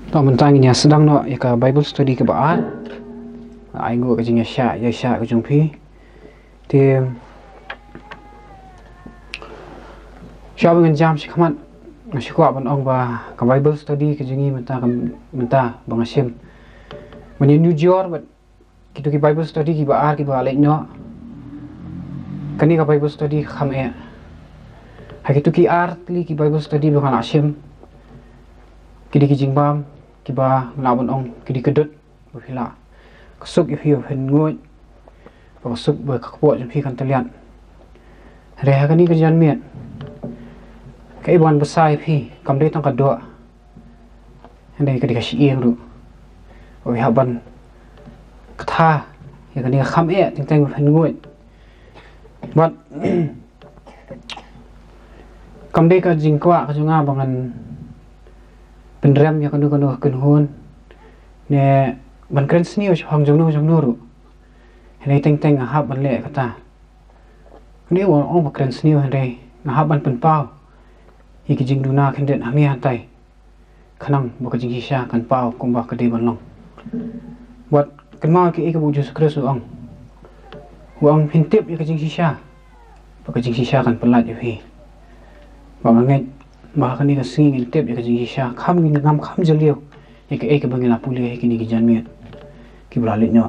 Tao mentangnya sedang no ya ka Bible study ke baat. Ai ngô cái gì sha ya sha cái chung phi. Thì sao bên jam si khamat si kwa ban ong ba ka Bible study cái gì menta bang asim. When New York but kitu ki Bible study ki baat ki ba lek no. Kani ka Bible study kham e. Ha kitu ki art li ki Bible study bang asim. Kidi ki jingbam ki ba lawan ong kidi kedut ba phila kasuk if you hen ngoi ba kasuk ba kakpo jam phi kan talian re ha kani ka jan miet kai ban basai phi kam dei tang ka do handai kadi ka shi eng ru ba ha ban katha ya kani ka kham e ting tang hen ngoi but kam dei ka jingkwa ka junga bangan penrem ya kanu kenhun ne ban kren sniu hang jongnu ru henai teng ha ban le kata ni wo ong ba kren sniu henai na ha ban pen pau hi ki jing duna khen den ami han tai khanang bo ka jing hi sha kan pau kum ba ka de ban long wat kan ma ki ek bu ju skres ong wang hin tip ya ka jing hi sha ba ka jing hi sha kan pelat yu hi ba ngai ba ka ni ka sing tip ya ka jing hi sha kham ni ngam kham jaliu ek bangila puli ki ni ki janmiat ki blalik nyo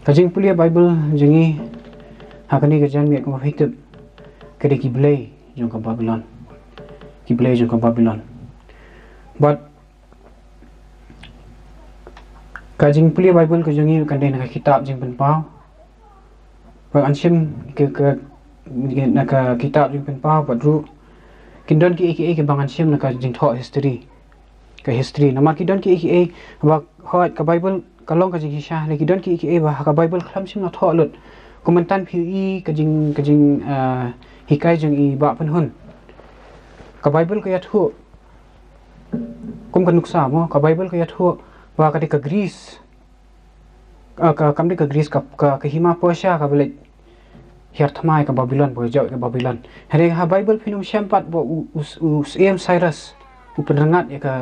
kajing puli Bible jingi hakani ka janmiat ko hitep kede ki blay jong ka Babylon ki blay jong ka Babylon but kajing puli Bible ko jingi kan dei na kitab jing pen pau ba ansim ke na ka kitab jing pen pau badru kindon ki eke bangan sim na ka jing tho history ka history nama kidon ki eke ba hot ka Bible ka long ka jing hisha le kidon ki eke ba ka Bible khlam sim na tho lut kumentan phi ka jing hikai jing i ba pen hun ka Bible ka ya thu kum ka nuksa mo ka Bible ka ya thu ba ka Greece ka kam ka Greece ka hima Persia ka bele hiar thamai ka Babylon bo jau ka Babylon hare ha Bible phinum syampat bo em Cyrus upenrangat ya ka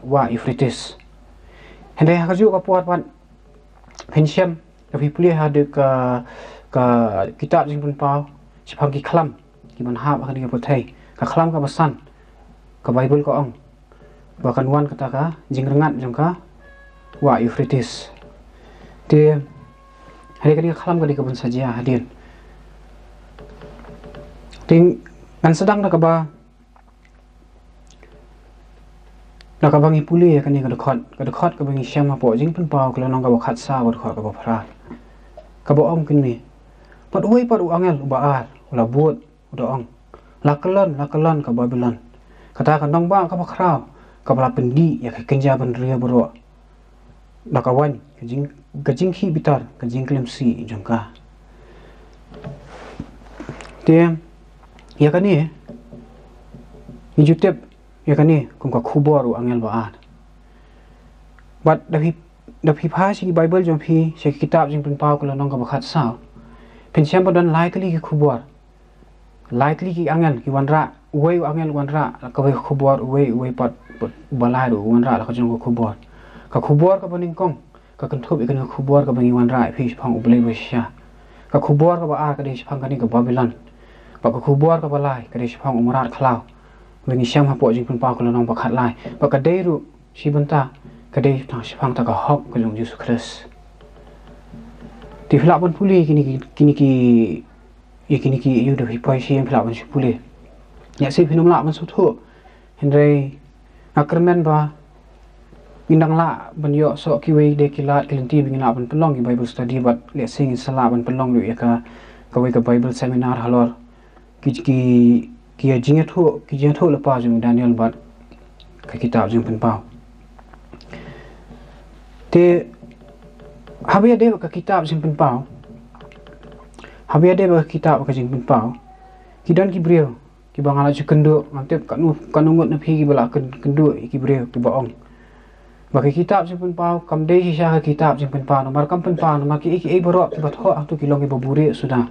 wa Euphrates hare ha ju ka puat pan phinsyam ka pipli ha de ka kitab jing pun pau sipang ki khlam ki man ha ka ni ka pothai ka khlam ka basan ka Bible ko ong ba kan wan kata ka jing rangat jong ka wa Euphrates te hare ka ni khlam ka di ka ban sajia hadin ting kan sedang nak ba nak bangi puli ya kan ni ka dekhot ka bangi syam apo jing pen pau kalau nang ka khat sa ba dekhot ka ba phra ka bo ong kin mi pat oi pat u angel ba ar la buat udah ong la kelon ka Babylon kata kan nong ba ka ba khrau ka bala pendi ya ka kenja ban ria bro nak awan ka jing khi bitar ka jing klemsi jong ka te ya kan ni YouTube ya kan ni kum ka khubor u angel ba at but da phi pha si Bible jom phi se kitab jing pen pau ko nong ka ba khat sa pen syam ba don likely ki khubor likely ki angel ki wanra uwe angel wanra ka ba khubor uwe pat balai do wanra la ka jong ko khubor ka baning kong ka kan thop ikan khubor ka bangi wanra phi phang ublei ba sha ka khubor ka ba a ka de phang ka ni ka Babylon ba ka khubor ka balai ka de phang umrat khlau wengi syam ha po jing pen pau ko nong ba khat lai ba ka dei ru si banta ka dei phang ta ka hok ko jong Jesus Christ ti phla pun puli kini ki yu de pai si phla pun puli ya si phinum la man su thu henrei akermen ba indang la ban yo so ki we de ki la kelenti bingina ban pelong ki Bible study but le sing sala ban pelong lu ya ka we ka Bible seminar halor ki jing thu la pa jung Daniel bat ka kitab jing pen pau te habia de ka kitab jing pen pau habia de ka kitab ka jing pen pau ki dan ki breu ki bangala chu kendu ngantep kanungut na phi ki bala kendu ki breu ki baong ba ki kitab jing pen pau kam de hi sha ka kitab jing pen pau nomor kam pen pau nomor ki boro ki batho tu ki long ki babure sudah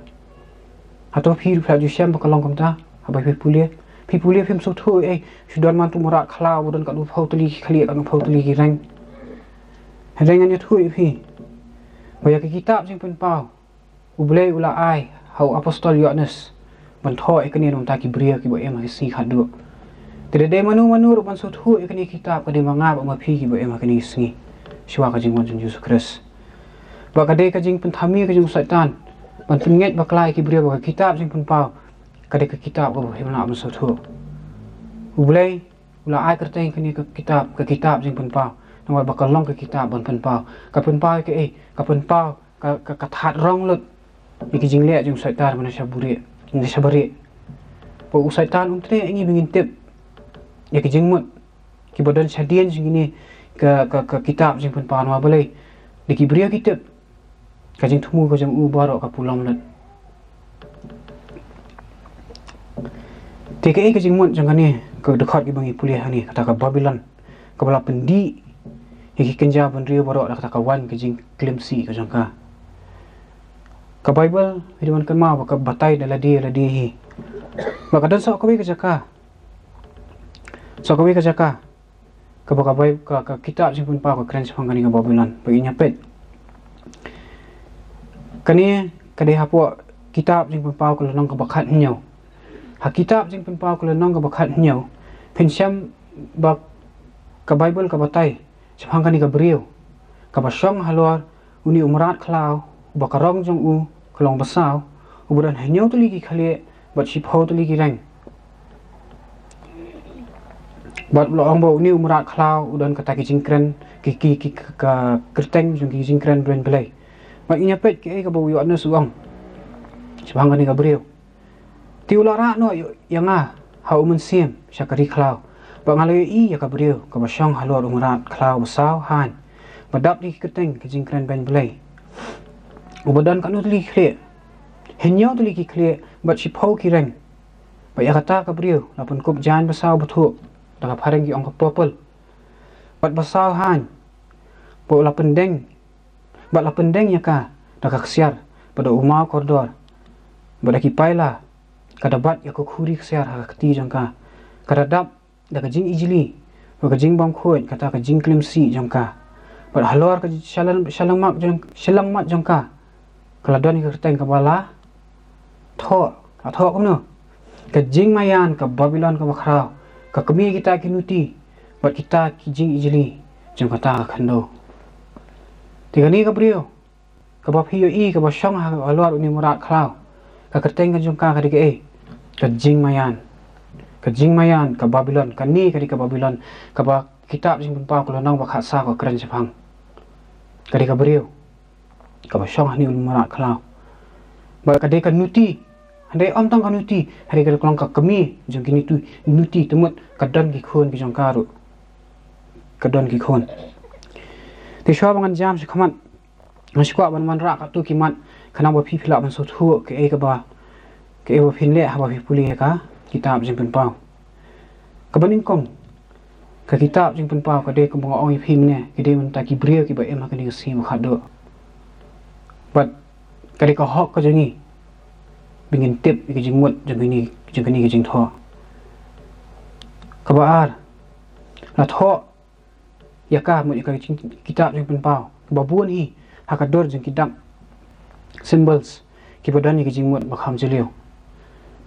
atau phir phla ju syam ba kalong kam ta habai phi pulie Pipulia film so thu sudah mantu merat khalau dan kat pau teli khali kat pau teli kirang rengan thu pi baya ke kitab sing pen pau ublei ula ai hau apostol Yohanes ban tho ekani nom ta ki bria ki bo em si khadu tidak de manu rupan so thu ekani kitab ka de manga ba phi ki bo em kani singi siwa ka jing mon Yesus Kristus ba ka de ka jing pen thami ka jing satan ban penget ba klai ki bria ba kitab sing pen pau ka de ka kitab ba himna am so thu ublei ula ai kerteng kani ka kitab sing pen pau nang ba ka long ka kitab ban pen pau ka pen pau ke ka pen pau ka that rong lut iki jing le jing satan mana saburi ni sabari po satan untre ingi bingin tip ya ki jing mut ki bodal sadian sing ini ka kitab sing pen pau no balai diki bria kitab ka jing thumu ko jang u baro ka pulam lut TKA ke jing mut jang ni ke dekat ki bangi puliah ni kata ka Babylon ka bala pendi iki kenja ban rio baro kata ka wan ke jing klimsi ka jang ka Bible hidupan kan mau ka batai dala dia hi maka dan sok kawi ka jaka ka baka bai ka kitab sing pun pa ka kren sepang kani ka Babylon bagi nyapet kani kadai hapo kitab sing pun pa ka nang ka bakhat nyau ha kitab sing pun pa ka nang ka bakhat nyau pensyam bak ka Bible ka batai sepang kani ka beriu ka basyong halor uni umrat klau bakarong jong u kelong basau uburan hanyau tu lagi khali bat shipho tu lagi rang bat loong bau ni umrat klau udan kata ki jingkren ki ka kerteng jong ki jingkren bren belai mak inya pet ke ka bau yo anu suang sebang ni ka beriu ti ulara no yang ha umun sim syakari klau ba ngalai ya ka beriu ka basyong halor umrat klau basau han badap di kerteng ki jingkren bren belai ubadan kanu tuli khle henyau tuli ki khle bat shipho ki rang ba ya kata ka brio lapun kup jan basau buthu daga phareng ki ong ka purple bat basau han po lapun deng ya ka daga ksyar pada umau kordor bada ki paila kada bat ya ko khuri ksyar ha kti jangka kada dap daga jing ijli ba jing bam khoi kata ka jing klimsi jangka bat halor ka shalang mat jangka kalau don ka teng ka bala tho kamno ka jing mayan ka Babylon ka makrao ka kami kita kinuti bat kita ki jing ijli jang kata khando tigani ka brio ka ba phiyo ka ba shong ha alwar uni murat khrao ka kerteng ka jong ka dige ka jing mayan ka Babylon ka ni ka Babylon ka ba kitab sing pa ko nang ba khasa ko kren sepang ka brio ka ba shong hani uni murat khrao ba ka de ka nuti handai om tang ka nuti hari ka klong ka kami jong kini tu nuti temut ka dan ki khon ki jong karu ka dan ki khon te shwa bangan jam se khamat ngashkwa ban man ra ka tu ki mat khana ba phi phila ban so thu ke ka ba phin le ha ba phi puli ka kitab jing pen pau ka baning kong ka kitab jing pen pau ka de ka bang ong phim ne ki de man ta ki bria ki ba em ka ni si ma khado but kali ka hok ka jangi bingin tip ki jing mut jang ni ki jing tho ka ba ar la tho ya ka mut ka jing kitab jing pen pau ka ba buan hi ha ka dor jing kitab symbols ki badan ni ki jing mut ba kham jeliu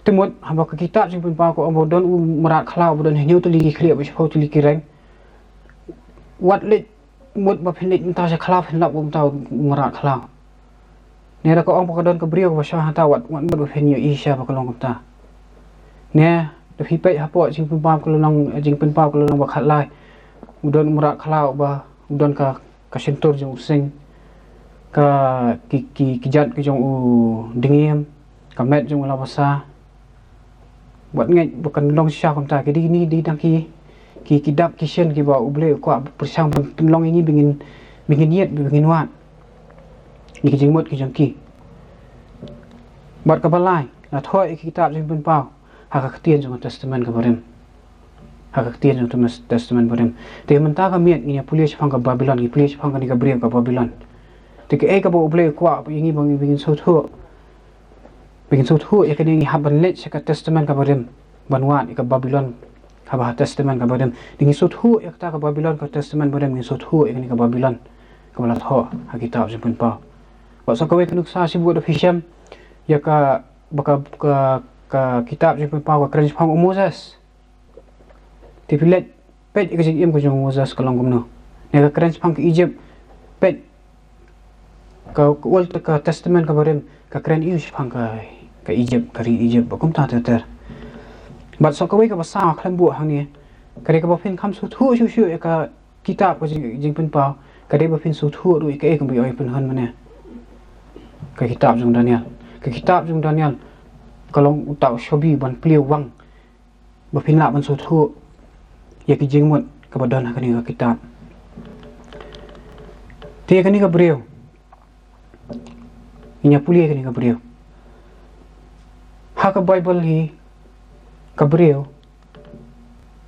temut ha ba ka kitab jing pen pau ko om don u marat khlau badan hi new tu li ki khlia ba chho tu li ki rang wat lit mut ba phin lit ta sa khlau phin lap um ta marat khlau ne ra ko ong pa don ka brio ba sha ta wat ba phin yo isha ba ka long ta ne de phi pe ha po jing pen pau ko long jing pen pau ko long ba khat lai udon marat khlau ba udon ka sentur jong sing ka ki jat ki jong u dingiem ka met jong la basa buat ngai bukan long sha kom ta ki di ni di dang ki dap ki shen ki ba uble ko persang long ini bingin yet bingin wat ni ki jing mot ki jong ki bat ka balai la thoi ki kitab jing pen pau ha ka tien jong testament ka barem ha ka tien jong testament barem te menta ka miet ni pulis phang ka Babylon ki pulis phang ka ni ka brio ka Babylon te ke ka bo uble ko yingi bang bingin so thu ya ka ni haban let ka testament ka barem banwan ika Babylon haba testament ka badem dingi sut hu yakta ka Babylon ka testament badem ni sut hu ikani ka Babylon ka balat ho ha kitab jempun pa ba sa kawe kanuk sa sibu do Hisham ya ka baka ka kitab jempun pa ka kren pang Moses tipilet pet ika jim ko jong Moses kalong gumno ne ka kren pang Egypt pet ka old ka testament ka badem ka kren iu pang ka Egypt kari Egypt bakum ta ter but so kawe ka basa khlam bu hang ni kare ka bafin kham su thu shu shu ka kitab ko jing pen pa kare bafin su thu ru ka ek bi oi pen han mane ka kitab jung Daniel kalong utau shobi ban pliu wang bafin la ban su thu ya ki jing mut ka badon ka ni ka kitab te ka ni ka breu inya puli ka ni ka breu ha ka Bible hi ka breu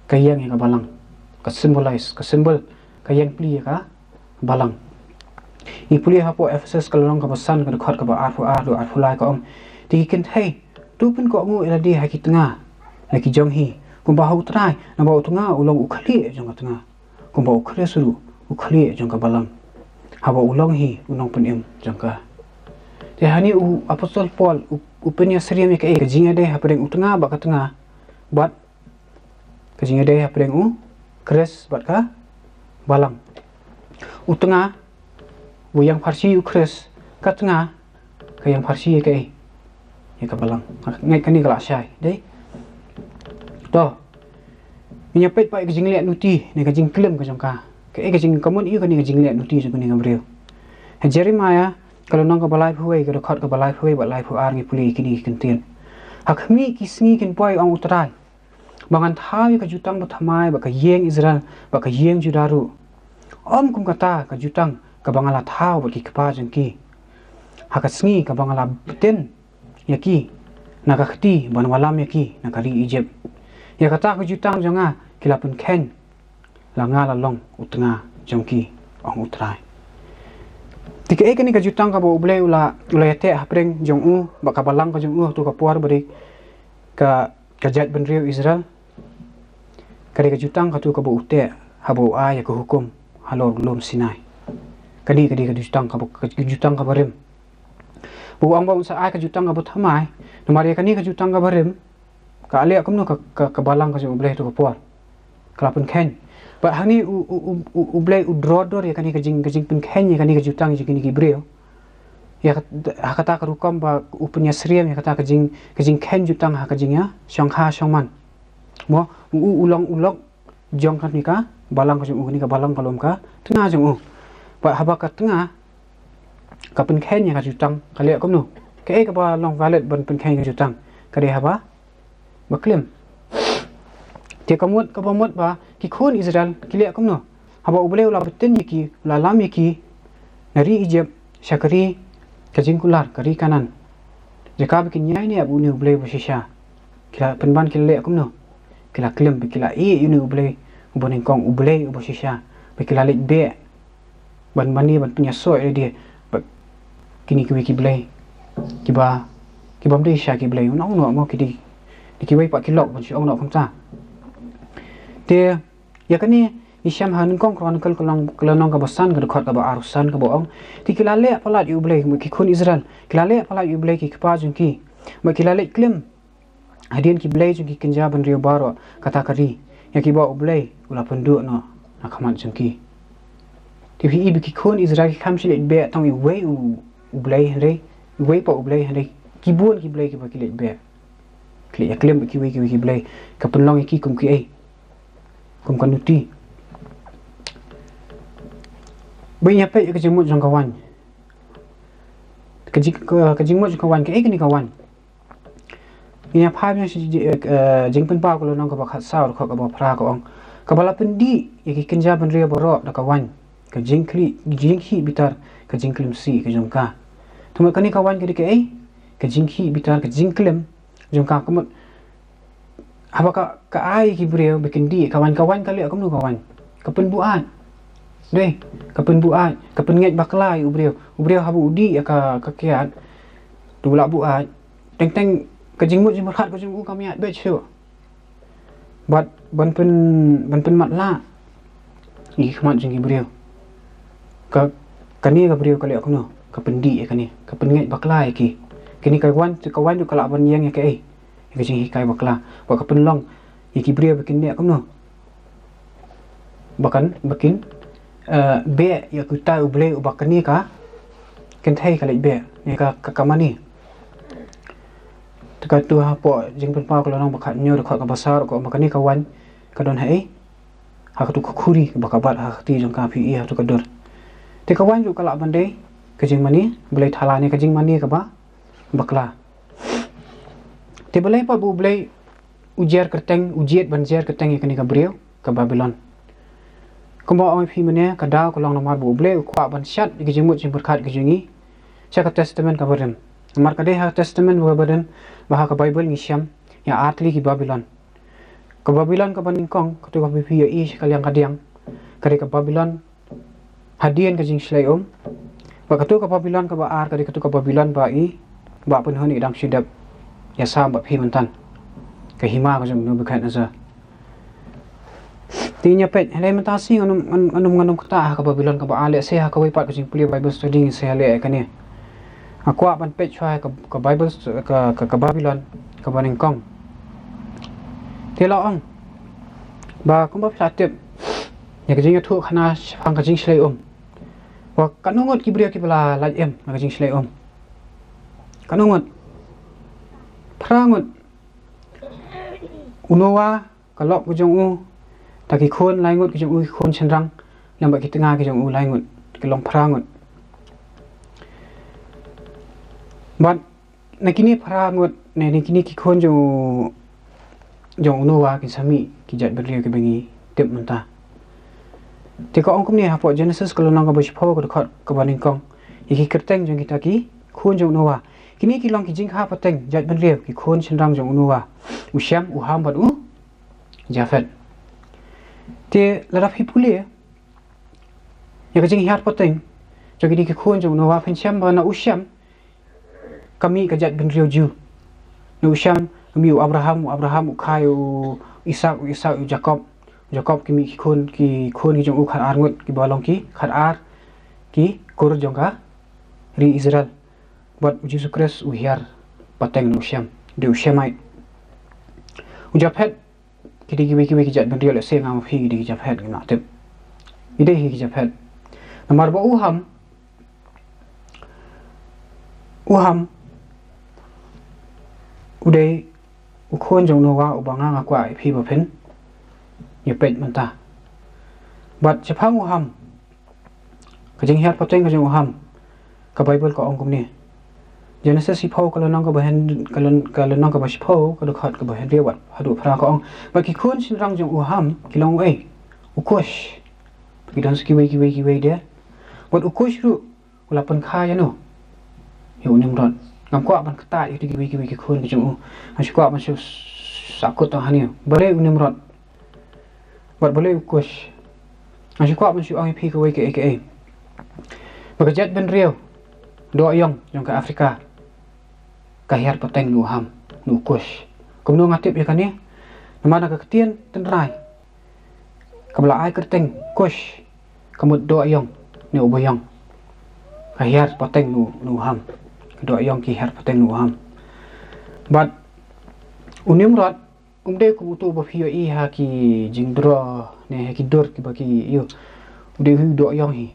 ka yang ka balang ka symbolize ka symbol ka yang pli ka balang i puli ha po Ephesus kalong ka basan ka khot ka ba arfu lai ka ti kin thei tu pun ko ngu ila di ha ki tanga la ki jong hi kum ba hu trai na ba tunga ulong ukhli jong ka tanga kum ba ukhre suru ukhli jong ka balang ha ba ulong hi unong pun em jong ka te hani apostol Paul upenya seriam ka e ka jinga de ha pereng utanga ba ka tanga bat kajing ada ya pereng kres bat ka balang utengah yang farsi kres ka tengah ka yang farsi ka ya ka balang ngai kani kala syai dei to minya pet pa kajing le nuti ne kajing klem ka jongka ka kajing kamun iu kani kajing le nuti so kani ngabreu Jeremiah kalau nang ka balai phuai ka khot ka balai phuai balai phu ar ngi puli kini kintin hakmi kisngi kin poi ang utrai bangan thawi ka jutang bathamai ba ka yeng Israel ba ka yeng Judaru kum kata ka jutang ka bangala thaw ba ki kpa jangki hakasngi ka bangala beten yaki nakakti banwalam yaki nakari Egypt ya kata ka jutang janga kilapun ken langa lalong utnga jangki ang utrai tika ekani ka jutang ka bo ublay ulayate hapreng jong ba ka balang ka jong tu ka puar bari ka jat benriu Israel kare ka jutang ka tu ka bo ute habo ya ka hukum halor lom Sinai kadi ka jutang ka barim bu ang ba unsa ay ka jutang ka bo thamai numari kani ka jutang ka barim ka ale akum no ka balang ka jong ublay tu ka puar kalapun ken ba hani ublay udrodor ya kani ka jing pun ken ya kani ka jutang ya kini gibreo ya kata ka rukam ba upunya seriam ya kata ka jing ken jutang ha ka jing ya syangha syangman mo ulong jong kan nika balang ka jong ni ka balang kalom ka tengah jong ba haba ka tengah ka pun ken ya ka jutang kali akum no ka ka ba long valet ban pun ken ka jutang ka de haba ba klem te kamut ka pamut ba ki khon Israel kili akum no haba ublay ula betin yaki ula lam yaki nari Egypt syakari kajingkular kari kanan jaka bikin nyai ni abu ni ublay basisha kila penban kila akum no kila klem kila uni ublay uboning kong ublay basisha kila lit be ban mani ban punya so dia kini ki blay kiba mde sha ki blay no mo kidi dikiwai pak kilok pun syong no kamsa te ya kani Hisham han kong chronicle kolong ka basan ka khot ka ba arusan ka boong ti kilale palat yu blay ki khun Israel kilale palat yu blay ki kpa jung ki ma kilale klem hadien ki blay jung ki kinja ban rio baro kata kari ya ki ba blay ula pendu no nakamat jung ki ti hi bi ki khun Israel ki khamshil be tong i we blay hre we pa blay hre ki buon ki blay ki ba ki le be kli ya klem ki we ki blay ka penlong ki kum ki kum kanuti banyak pe ka jimut jong kawan ka jimut jong kawan ka ni kawan ina pham si jingpen pa ko nong ka ba khat saur ko ka ba phra ko ong ka bala pendi ki kinja ban ria boro da kawan ka jinghi bitar ka jingklim si ka jong ka tuma kani kawan ka ka jinghi bitar ka jingklim jong ka kumut haba ka ai ki breu bikin di kawan-kawan kali akum no kawan kapenbuan deh kapenbuan kapenget baklai ubreu habu udi ya ka kiat tu la buat teng kajingmut jimrat ko jimu kami at bet syo But ban pen mat la i khmat jing brio ka kani ka brio ka le akno ka pendi kani ka pengai bakla ki kini ka wan du kala ban yang ke ai ka jing kai bakla wa ka penlong iki brio bikin ne akno bakin be ya ku ta uble ubakani ka ken thai ka le be ne ka kamani ka tu ha po jing pen pa ko long bakhat nyo ka basar ko makani ka wan ka don hai ha ka tu khuri ba ka bat ha ti jong ka phi ha tu ka dor te ka wan ju ka la ban de ka jing mani blai thala ne ka jing mani ka ba bakla te blai pa bu blai ujar kerteng ujiet banjer kerteng ikani ka brio ka Babylon ko mo oi phi mane ka da ko long na mar bu blai kwa ban shat ki jing mut jing berkhat ki jingi cha ka testament ka badan mar ka de ha testament wa badan bah ka Bible ni syam ya atli ki Babylon ka Babylon ka baning kong ka tu ka pi ya is ka liang ka diang ka ka Babylon hadian ka jing slai ba ka tu ka Babylon ka ba ar ka tu ka Babylon ba i ba pun honi dam sidap ya sam ba phi mantan ka hima ka jam no bekhat na sa tinya pet helai mata sing anum kata ka Babylon ka ba ale se ha ka wai pat ka jing puli Bible study se hale ka ni aku ban pet chai ka Bible ka Babylon ka baning kong tela ong ba kum ba phatip ya ka jing thu khana phang ka jing slai wa kanungot ki bria ki bala la ka jing slai kanungot prangot unowa kalok ku jong u taki khon lai ngot ki jong u khon chenrang lam ba ki tanga ki jong u lai ngot ki long prangot but nakini prangot ne nakini ki khon jong unowa ki sami ki jat bria ki bengi tip menta te ko ongkum ni ha po Genesis ko long ka ba shpo ko khot ka baning kong iki kerteng jong kita ki khon jong unowa kini ki long ki jing ha pateng jat ban rio ki khon chenrang jong unowa usyam uham bat Jafet te larap hipule ya ka jing hat pateng jong ki khon jong unowa fen syam ba na usyam kami ka jat ban rio ju no usyam kami Abraham ukhayu Ishak Jacob kimi ki khon ki jong u khat ar ngut ki balong ki khat ar ki kor jong ka ri Israel but Jesus Christ uhiar pateng no syam de usyamai ujaphet ki ki jat ban rio le se ngam phi di japhet ki na tep ide hi ki japhet namar ba uham udai ukhon jong no wa ubanga nga kwa phi ba phen ye pet manta but chapang uham ka jing hiat pateng ka jong uham ka Bible ko ong kum ni Genesis si phau ka lanang ka bahen ka lanang ka ba si phau ka khat ka bahen rewat hadu phra ka ong ba ki khon sin rang jong uham ki long ei ukosh ki dan ski wei de but ukosh ru ulapan kha ya no yu nim ron ngam kwa ban kata yu ki wei ki khon ki jong u asi kwa ban su sakut ta hani bare unim ron but boleh ukosh asi kwa ban su ong phi ka wei ke ba ka jet ben rio do yong ka Afrika kahir pateng nu ham nu kush kumno ngatip ya kan ni namana ka ketien tenrai kamla ai kerteng kush kamut do yong ni uboyong kahir pateng nu ham do yong ki har pateng nu ham but unimrat umde ku tu ba phio i ha ki jingdro ne ki dor ki ba ki yo ude hu do yong hi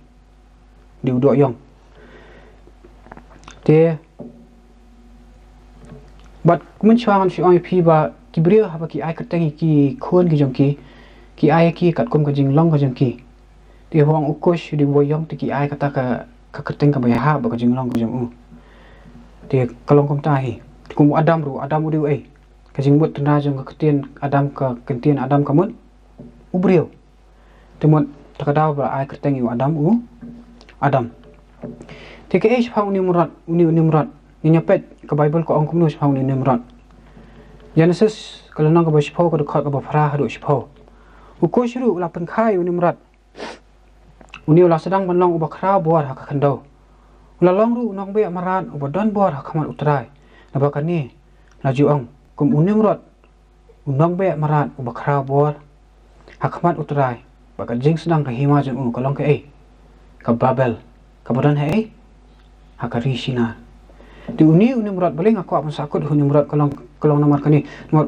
di do yong te but kumun chwangan si oi phi ba ki brio ha ba ki ai kerteng ki khon ki jong ki ai ki kat kum ka jing long ka jong ki te hong ukosh di boyong te ki ai kata ka kerteng ka ba ha ba ka jing long ka jong te kalong kum ta hi kum adam ru ai ka jing mut tna jong ka ketien adam ka mut ubrio te mut ta ka daw ba ai kerteng yu adam te ke es phang ni murat ni nyapet ka Bible ko ong kum no phang ni murat Genesis kalau nang ka ba shpho ka khat ka ba phra hadu shpho ukosh ru la pen khai ni murat uni la sedang banlong uba khra bor ha ka khandau la long ru nong be maran uba don bor ha khaman utrai na ba kan ni la ju ong kum uni murat unong be marat ubakra bor hakmat utrai baka jing sedang ka hima jeng kalong ke ka Babel ka badan he hakari sina di uni murat boleh ngaku apa sakut uni murat kalong namar kani nomor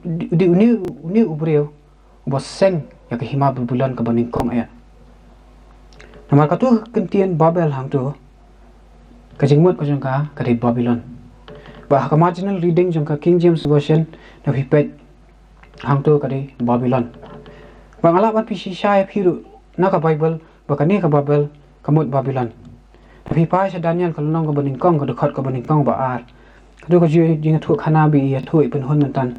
di uni ubreu ubaseng ya ka hima bulan ka baning kong aya namar katu kentian Babel hang tu ka jingmut ko jeng ka di Babylon ba ka marginal reading jeng ka King James version na hipet hang tu ka di Babylon ba ngalapan pisi syai phiru na ka Bible ba kani ka Babel kamut Babylon tapi pai sa Daniel kalau nong ka baning kong ka dekat ka baning kong ba ar kadu ka ju jing thu khana bi ya thu pen hon mentan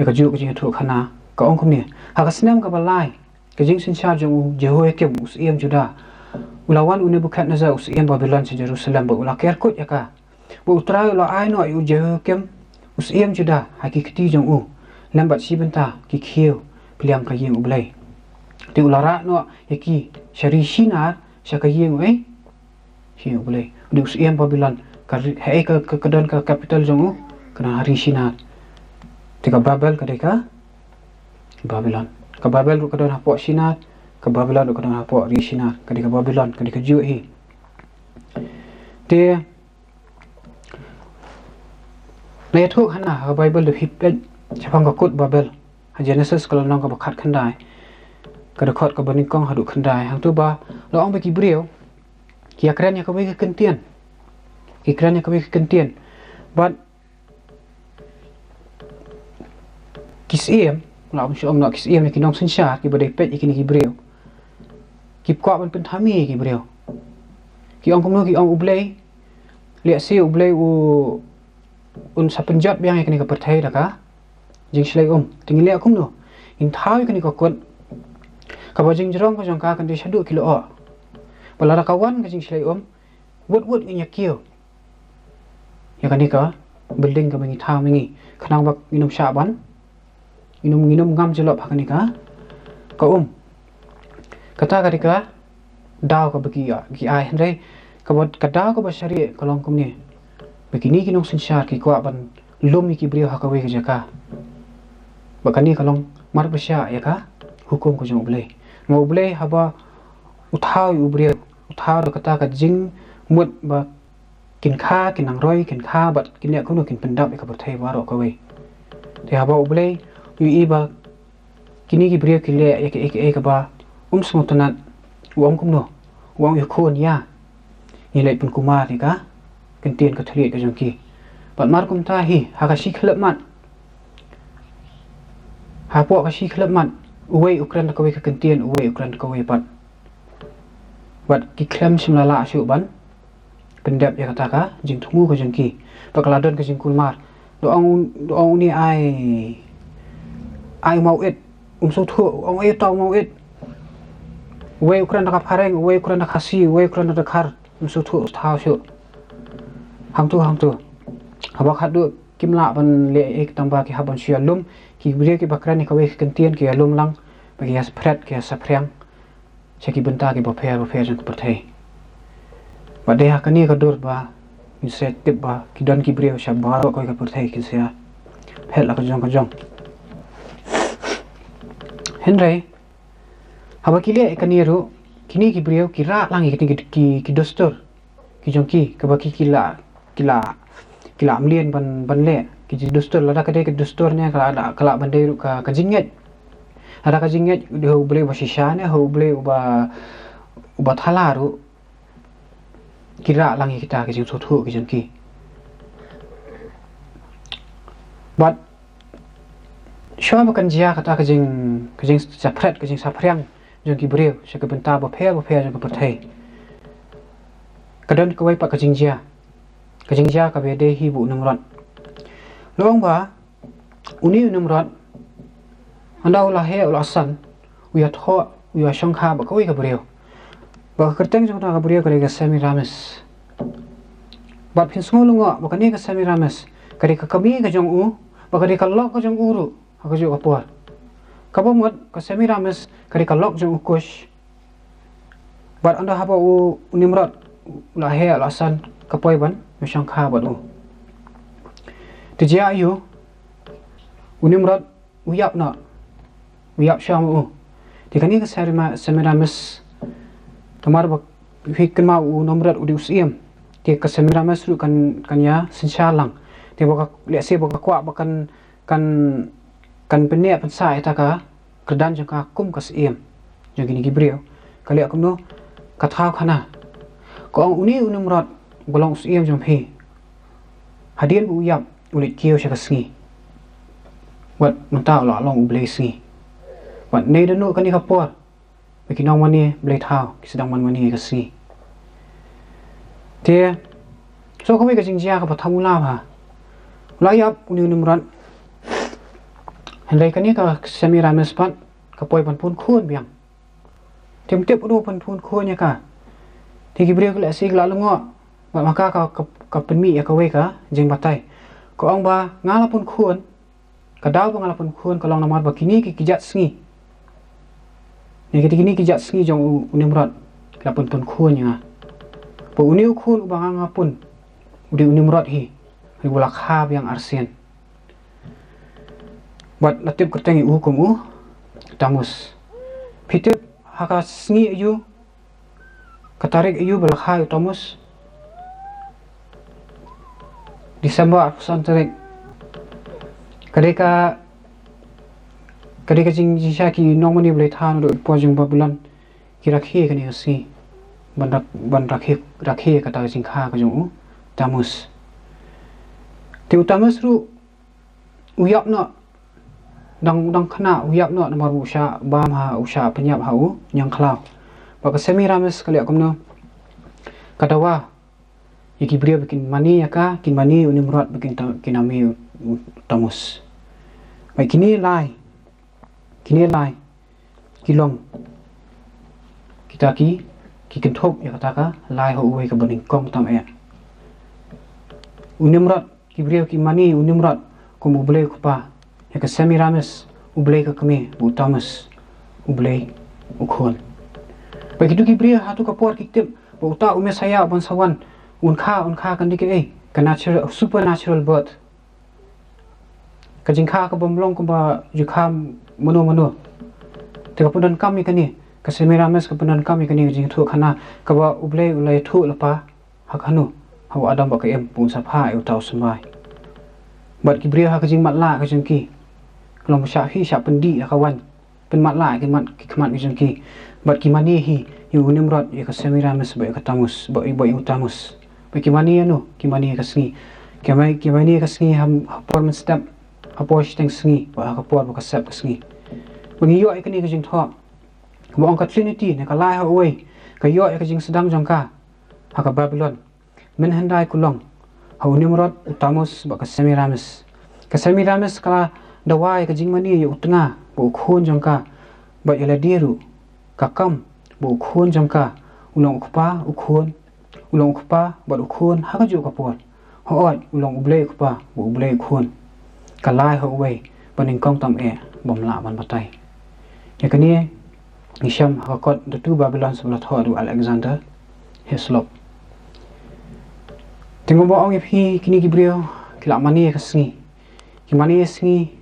ya ka ju ka jing thu khana ka ong kum ni ha ka snem ka balai ka jing sin sha jong Jehoiakim usiem Juda ulawan Nebukadnezar usiem Babylon sa Jerusalem ba ula kerkut ya ka ba utrai ula ai no yu Jehoiakim usiem Juda hakikati jong lambat si benta ki khiu piliang ka yeng ublai ti ulara no yaki shari shinar sha ka yeng hiu boleh di usiem Babylon ka kedan ka capital jong kana hari sinar tika Babel ka deka Babylon ka Babel ru kedan hapo sinar ka Babylon ru kedan hapo ri sinar ka deka Babylon ka deka ju hi te na thu hana ka Bible de hipet chapang ka kut Babel ha Genesis kalau nong ka bakhat khandai ka dekhot ka baning kong hadu khandai hang tu ba lo ong be ki breu ki akran ya kawai kentian ikran ya kawai kentian but kisiem la om shom na kisiem ki nong sinsha ki badai pet ikini ki breu ki kwa ban pen thami ki breu ki ong kono ki ong ublei le si ublei un sa penjat biang ikini ka perthai daka jing slai tingil le akum no in thau ikini ka kon ka bajing jerong ka jong ka kan di shadu kilo Balara kawan ka jing silai wut ngi nyakiu ya kan ka building ka mengi tha mengi khanang bak minum syaban minum ngam jelop hakani ka kata ka daw ka bagi ya ki ai hendai ka daw ka basari kalong kumni begini kinong sinsyar ki kwa ban lumi ki brio hakawe ka jaka bakani kalong mar basya ya ka hukum ko jong ublei ngo ublei haba uthau ubrio uthau kata ka jing mut ba kin kha kinang roi kin kha bat kin ya kuno kin pendap ka berthai waro ka we te haba ublei yu iba kini ki brio kile ek ba smutanat uang kumno uang yu khon ya ni lai pun kumar ni ka kentien ka thri ka jongki bat mar kum ta hi ha ka shi khlap man ha po ka shi khlap man uwe ukran ka we ka kentien uwe ukran ka we pat wat ki klem simlala asu ban pendap ya kata ka jing thumu ka jengki pakladon ka jing kulmar doang ni ai mau et so thu ong ai tau mau et we ukran ka phareng we ukran ka khasi we ukran ka khar so thu thau shu hang tu haba khadu kimla ban le ek tamba ki haban shialum ki bire ki bakran ni ka we kentien ki alum lang bagi as pret ki as saprang Caki benta ki baper jang perthai. Ba de hakani ka dur ba initiative ba ki don ki brio sha baro ko ka perthai ki sia. Phel la ka jong. Henry haba kile ekani ru kini ki brio ki ra langi ki dostor ki jong ki ka ba ki kila amlien ban le ki dostor la da ka de ki dostor ne kala ban de ru ka jinget ada ka jinget de ho bele ba shisha ne ho bele uba thalaru kira langi kita ke jing thu ke jing ki but shwa ba kan jia kata ke jing sapret ke jing saprang jing ki breu sha ke benta ba phe jing ka perthai kadon ko wai pa ke jing jia ka be de hi bu numron long ba uni numron anda ulah he ulah san uya tho uya shangkha ba koi ka breu ba kerteng jong na ka breu ka Semiramis ba phin smolunga ba kani ka Semiramis kari ka kami ka jong ba kari ka lok ka jong uru ka jo apor ka ba mot ka Semiramis kari ka lok jong kush ba anda haba nimrod ulah he ulah san ka poi ban shangkha ba tu tijia yu Nimrod uyap na uyap syam ti kani ka Semiramis tamar bak hikan ma Nimrod udi usiem ti ka Semiramis ru kan ya sinsalang ti baka lese baka kwa bakan kan pene pensai ta ka kedan jaka kum ka siem jadi ni Gibril kali aku no kathau khana ko Nimrod golong usiem jom he hadian uyap ulit kiyo siya kasngi wat mentau la long blay singi wat nei danu kani kapor bagi nong mani blay thau sedang mani kasngi te so kami ka jingjia ka pathamula ba layap Nimrod hendai kani ka Semiramis pat kapoi pan pun khun biang tem tep ru pan pun khun ya ka ti Gibril la sig la lungo wat maka ka penmi ya ka we ka jing batai ko ong ba ngala pun khun kadau ba ngala pun khun ka long namar ba kini ki kijat sngi ni kini kijat sngi jong Nimrod la pun khun ya po uniu khun ba nga pun udi Nimrod hi bola kha yang arsen buat latip kertengi hukum tamus pitip haka sngi ayu katarik ayu bola kha tamus Desember pesan tarik kadeka jing ki nong mani boleh tahan untuk pojong Babylon kira kani si ban rakhe kata jing kha ka jong tamus ti utamus ru uyap na dang khana uyap na nomor usha bam ha usha penyap ha nyang khlau baka Semiramis kali akumno kadawa Gibril bikin mani ya ka kin mani Nimrod bikin kinami tamus bai kini lai kilong kita ki kenthop ya kata ka lai ho uwe ka baning kong tam ya Nimrod Gibril ki mani Nimrod ko mo blay ko pa ya ka Semiramis ublay ka kami tamus ublay ukhon bai kitu Gibril hatu ka por kitim uta ume saya ban sawan unkha kan dike ka natural supernatural birth ka jingkha ka bomlong ko ba jukham mono te ka punan kam ikani ka Semiramis ka punan kam ikani jing thu khana ka ba ublay ulai thu lapa hakhanu haw adam ba ka em pun sapha eu tau samai bat Gibril ha ka jing matla ka jingki klom sha hi sha pendi ka wan pen matla ki mat ki khmat ki jingki bat ki mani hi yu Nimrod ya ka Semiramis ba ka tamus ba tamus Kimani ka sngi kimani ka sngi ham por men step apor steng sngi ba ka por ba ka sep ka sngi bangi yo ai kani ka jing tho ba ong ka Trinity ne ka lai ha oi ka yo ai ka jing sedang jong ka ha ka Babylon men handai kulong ha Nimrod utamus ba ka Semiramis ka dawai ka jing mani yo utnga ba khon jong ka ba yala diru ka kam ba khon jong ka unong kupa ukhon ulong kupa ba ukhon ha ka ju ka por ho ulong ublay kupa bu ublay khon kalai ho we baning kong tam bom la ban batai ya kani nisham ha kot tu Babylon sebelah tho du Alexander Hislop tengok ba ong hi kini Gibril kila mani ka sngi ki mani sngi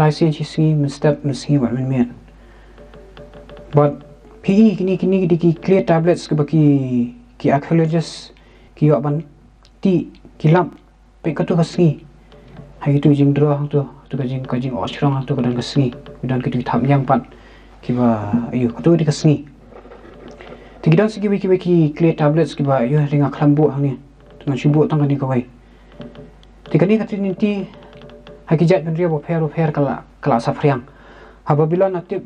lai sin chi sngi men step men sngi wa men but pi kini ki clear tablets ke baki ki archaeologist ki yo ban ti kilam pe ka tu kasngi hai tu jing dro tu ka jing oshrong tu ka dan kasngi dan ki tham yang pat ki ba ayu ka tu di kasngi ti gidan sigi wiki clear tablets ki ba yo ringa klambo hangi dengan sibuk tang ni ka wai ti kani ka Trinity hakijat ben ria bo fer kala safriang ha Babylon atip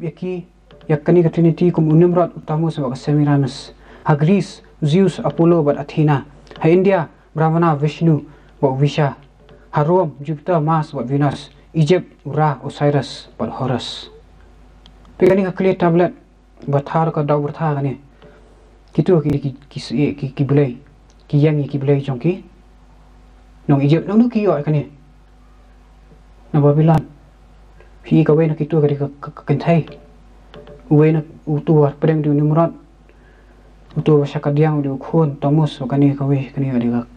yakani ka Trinity kum Nimrod utamus ba ka Semiramis ha Greece Zeus, Apollo, but Athena. Ha India, Brahmana, Vishnu, but Visha. Ha Rome, Jupiter, Mars, but Venus. Egypt, Ra, Osiris, but Horus. Pegani ka clear tablet, but thar ka daw bertha kani. Kitu ki bulay. Ki yang ki bulay jongki. Nong Egypt nong ki yo kani. Na Babylon. Hi ka we na kitu ka kenthai. Uwe na utuwa pedang di Nimrod. Untuk masyarakat yang di ukhun tamus kani kawe kani ada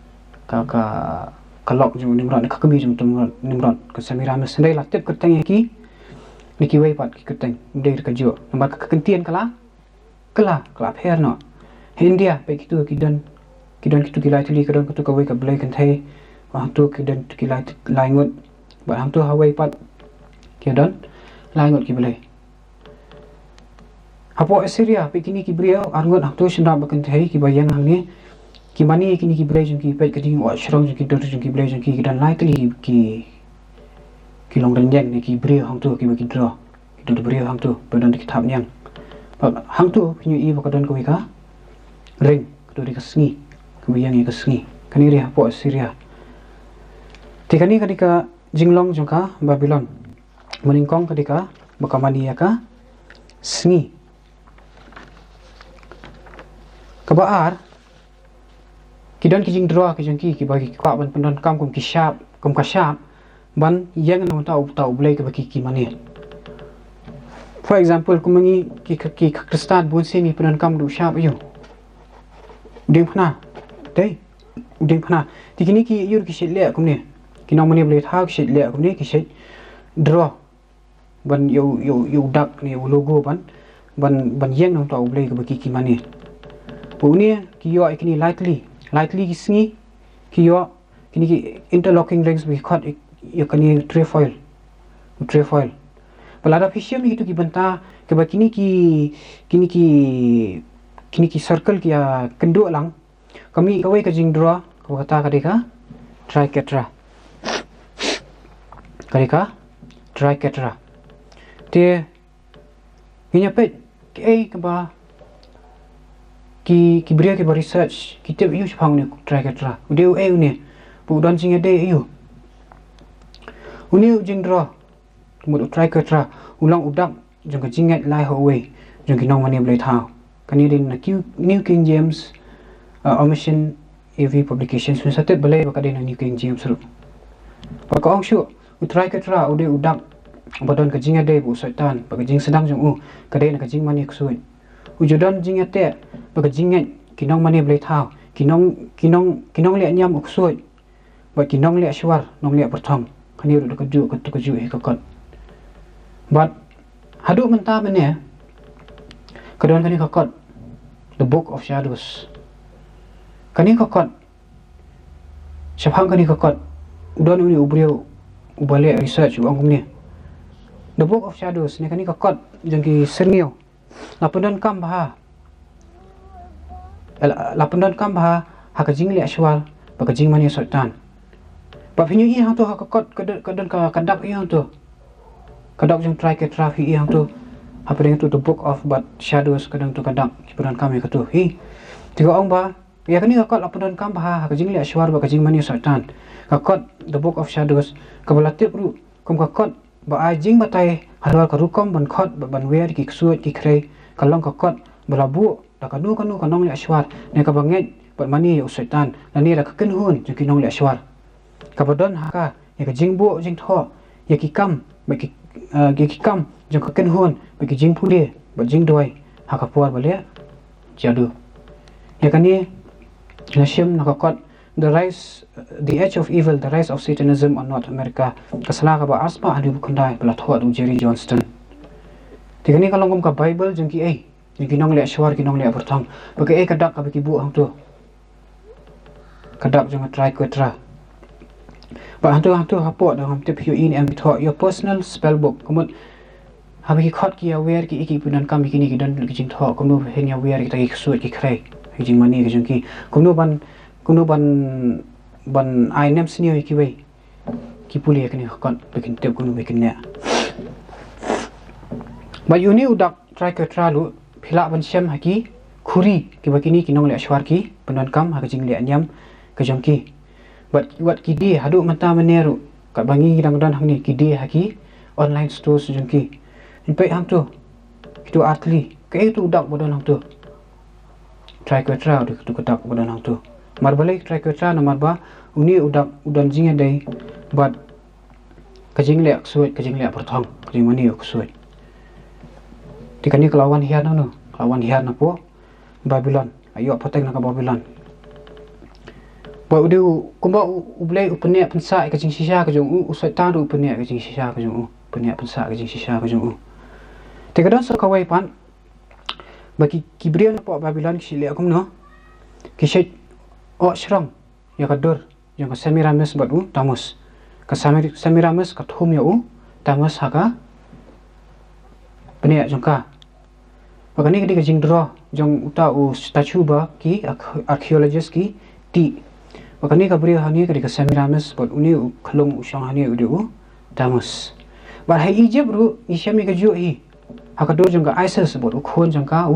ka kalok jung Nimrod ka kami jung Nimrod ka Semiramis sendai la tip keteng ki niki wei pat ki keteng dei ka jo nambar ka kentian kala pher no India pe kitu kidan kitu kilai tuli kadon kitu ka wei ka blai kan thai hang tu kidan kilai lai ngot ba hang tu hawai pat kidan lai ngot ki blai Apo Assyria pe kini ki brio arngot hang tu shinda ba kan thai ki bayan hang ni ki mani kini ki blai jung ki pe ka ding wa shrong jung ki dor jung ki blai jung ki kidan lai tuli ki long dan yang ni ki brio hang tu ki ba ki draw ki do brio hang tu badan ki thap nyang hang tu pinyu I ba kadon ko ka ring do di kasngi kebayang I kasngi kani ri Apo Assyria tikani kadika jinglong jungka Babylon meningkong kadika bakamani ka sngi kabaar kidan ki jing draw ki jungki ki bagi ka ban pendon kam kum ki syap kum ka syap ban yang nang tau blai ke bagi ki mani for example kumangi ki Kristan bun sini pendon kam du syap ayu ding phna dei ding phna tikini ki yur ki shle kum ne ki nong mani blai thak shle kum ne ki shle draw ban yo dak ni logo ban yang nang tau blai ke bagi ki mani punya ki yo ikini lightly ki sngi ki yo kini ki interlocking rings bi khat yo kani trefoil pelada fisium itu ki benta ke bakini kini ki circle ki ya kenduk lang kami kawai ka jing draw ko kata kadika triquetra te kinya pet ke ba ki bria ke research ki tip yu phang ni triquetra udeu ni bu don jing ade yu uni jing draw mu triquetra ulang udak jong ka jingat lai ho we jong ki nong mani blai thao kani din na New King James omission AV publications sun satet balai ba kadin New King James ru ba ka ong shu triquetra ude udak badon ka jingat de bu setan ba ka jing sedang jong kadai na ka jing mani ksui ujodan jingat te ba ka jingat ki nong mani blai thao ki nong le nyam uksui ba ki nong le shwar nong le perthong kani ru ka ju ka kot but hadu menta mene kadon kani ka kot the book of shadows kani ka kot syafang kani ka kot udon uni ubrio ubale research uang ni the book of shadows ni kani ka kot jangki serngiu lapundan kam bah haka jing le ashwal baka jing mani sultan pa pinyu I hang tu haka kot kadon ka kadak I hang tu kadak jang triquetra I hang tu apa dengan tu the book of but shadows kadang tu kadak kipuran kami ka tu hi tiga ong ba ya kani ka kot lapundan kam bah haka jing le ashwal baka jing mani sultan ka kot the book of shadows ka balatip ru kum ka kot ba ai jing batai harwal ka rukom ban khot ban wer ki ksuat ki khrei kalong ka kot balabu da kanu kanong le ashwar ne ka banget ban mani yo setan na ni da ka ken hun ju ki nong le ashwar ka badon haka ya ka jingbo jing tho ya ki kam ba ki kam ju ka ken hun ba ki jing phude ba jing doi haka puar bale jadu ya kani nashim na ka kot the age of evil, the rise of Satanism on North America. Kasala ka ba asma adu bukandai bala thwa du Jerry Johnston. Tigani ka longom ka Bible jengki jengki nong le ashwar ki nong le perthang. Bagi kadak ka biki bu hang tu. Kadak jeng triquetra. Ba hang tu hapo da hang tip yu in am thwa your personal spell book. Komut habi khot ki aware ki iki punan kam ki ni ki dan ki jing thwa komnu hen ya aware ki ta ki suat ki khrei. Ki jing mani ki jengki komnu ban ai nem senior ki wei ki puli kani kon bikin tep kunu bikin ne ba yuni udak triquetra lu phila ban sem haki khuri ki bakini ki nong le ashwar ki penon kam ha jing le anyam ka jongki wat ki di hadu mata meneru ka bangi dang dan hangni ki di haki online stores jongki impai hang tu kitu artli ka itu udak bodon hang tu triquetra tu kadak bodon hang tu marbalik triquetra na marba uni udan jinga dai but kajing le suit kajing le perthong kajing mani ok suit tikani kelawan hian na po Babylon ayo pateng na ka Babylon ba udu kumba ublei upne pensa ka jing sisa ka jong usai ta ru upne ka jing sisa ka jong upne pensa ka jing sisa ka jong te ka don so kawai pan bagi kibrian po Babylon ki le akum no ki shet o shrang ya ka dor yang ka Semiramis batu tamus ka Semiramis ka thum ya tamus haka pene jongka bagani ka jing dro jong uta statue ba ki archaeologist ki ti bakani ka bri hani ka Semiramis but uni khlong usang hani udu tamus ba hai Egypt ru ishami ka ju hi haka do jong ka Isis but khon jong ka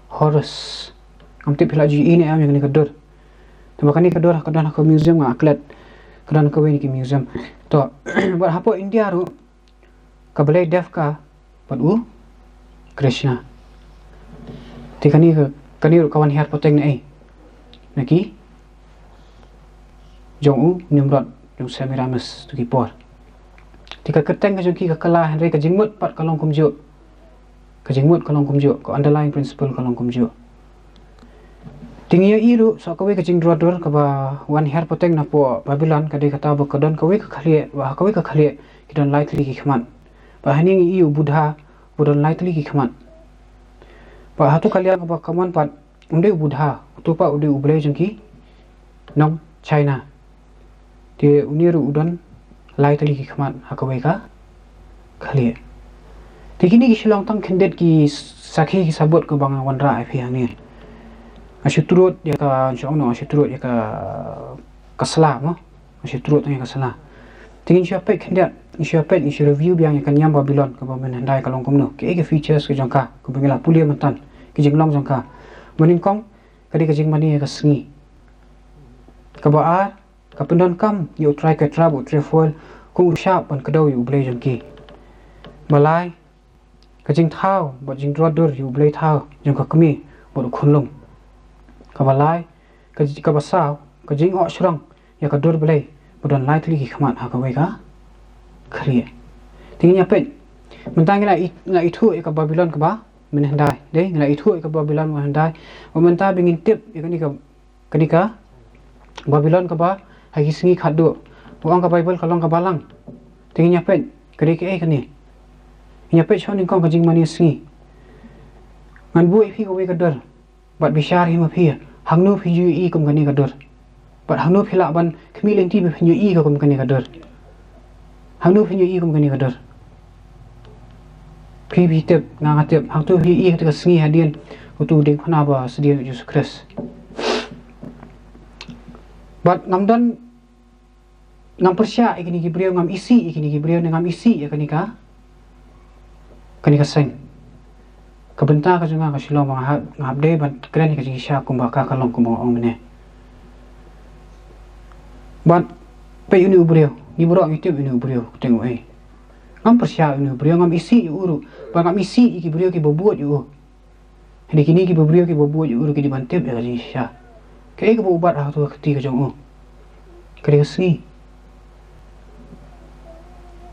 Horus amti pila ji ini am yang ka dor to bakani ka dor ka dan ka museum nga aklet ka dan ka weni ki museum to ba hapo India ru ka belai def ka but Krishna tikani ka kani ru kawan her poteng nei naki jong Nimrod jong Semiramis tu ki por tika keteng ka jong ki ka kala Henry ka jingmut pat kalong kumjo ka jingmut kalong kumjo ko underlying principle kalong kumjo tingi iru so ka we ka jing drodor ka ba wan her poteng na po Babylon ka de kata ba ka don ka we ka khali wa ka we ka khali ki don likely ki khman ba haning iu Buddha budon likely ki khman ba hatu kalian ka ba kaman pat unde Buddha tu pa ude ublei jong ki nong China te uniru udon likely ki khman ha ka we ka khali tikini ki shilong tang khendet ki sakhi ki sabot ko bang wanra ai phi ani ashutrut ya ka chong no ashutrut ya ka kasla mo ashutrut ya kasla tingin siya pe khendet siya review biang ya kan yam Babylon ko ba men handai kalong kom no ke features ke jongka ko bengela pulia mantan ki jinglong jongka mening kong kadi ka jing mani ka sngi ka ba a ka pendon kam you try ka travel trefoil ku sharp pan ka do you blay jongki balai ka jing thao ba jing drodor you blay thao jong ka kami bo khunlung ka balai ka ba sao ka jing o shrang ya ka dor blay bodon likely ki khman ha ka we ka khriye tingnya pe mentang la itu ka Babylon ka ba men handai de la itu ka Babylon mo handai o menta bingin tip ka Babylon ka ba hagi singi khadu buang ka Bible kalong ka balang tingnya pe kadi ke kani nya pe chon kong ka jing mani singi ngan bu phi ko we ka dor bat bishar hi ma phi hangnu phi yu i kum kani ka dor bat hangnu phi la ban khmi leng ti be phi yu i ka kum kani ka dor hangnu phi yu i kum kani ka dor phi tep nga tep hang tu phi i ka singi hadien utu ding khana ba sedien Jesus Christ bat ngamdan ngam persya ikini ki brio ngam isi ikini ki brio ngam isi ya kani ka seng ka benta ka junga ka silo ma ngabde ban kren ka jingisha kumba ka kalong kumba ong mene bat pe uni ubrio ni bro ngi tip uni ubrio tengu ngam persya uni ubrio ngam isi uru ba ngam isi iki brio ki bobuot yu hedi kini ki brio ki bobuot uru ki di bantep ya jingisha ke ka bobat ha tu keti ka jong kare singi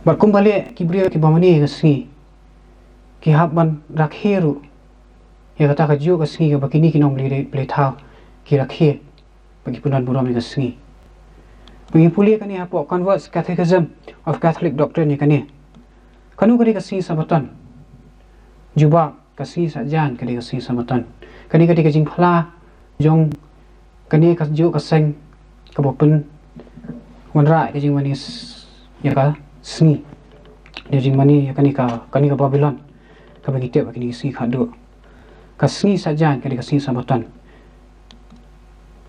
bat kumbale ki brio ki bamani ka singi ki habban rakhiru ya kata ka jiu ka singi ka bakini ki nom le thao ki rakhi bagi punan buram ka singi bagi puli kani hapo converts catechism of Catholic doctrine ni kani kanu kadi ka singi sabatan juba ka singi sajan kadi ka singi sabatan kani ka jing phla jong kani ka jiu ka seng ka bopun wanra ka jing mani ya ka singi dia jing mani ya kani ka Babylon ka bagi tip kini singi khadu ka singi sajan kadi ka singi sabatan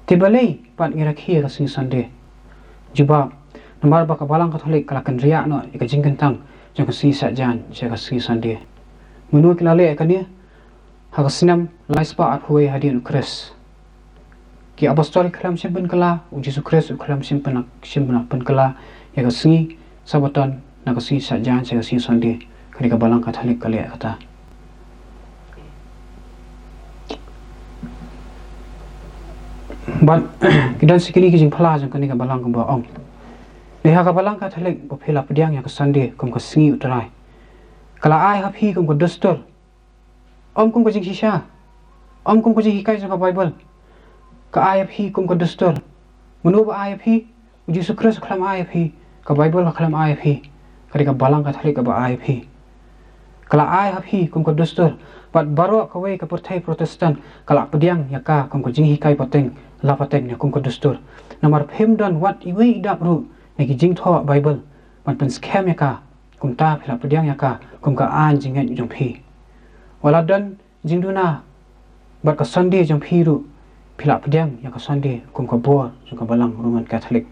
tibalei pat ngira khia ka singi sande juba nambar ba ka balang Katolik kala kan riak no ka jing kentang jong ka singi sajan je ka singi sande munu kilale kani ha ka sinam laispa at huai hadin Kris ki apostolic kalam simpen kala Jesus Kris kalam simpen pen kala ya ka singi sabatan na ka singi sajan je ka singi sande kani ka balang Katolik kale kata but kidan sikini ki jing phla jang kani ka balang ka ba ong le ha ka balang Katolik bo phela pediang ya ka sande kum ka singi utrai kala ai ha phi kum ka dostor kum ka jing hisha kum ka jing hikai jang ka Bible ka ai ha phi kum ka dostor Menu ba ayap hi Yesus Kristus kalam ayap hi ka Bible ka kalam ayap hi ka balang Katolik ka ba ayap hi kala ayap hi kum ka dustur bat baro ka wei ka pertai Protestan kala pediang ya ka kum ka jing kai pateng la pateng ne kum ka dustur namar phem dan wat iwei dap ru ne ki jing tho Bible man pen scam ya ka kum ta phila pediang ya ka kum ka an jing ngai jong phi wala dan jing duna bat ka Sunday jong phi ru phila pediang ya ka Sunday kum ka bor jong ka balang Roman Catholic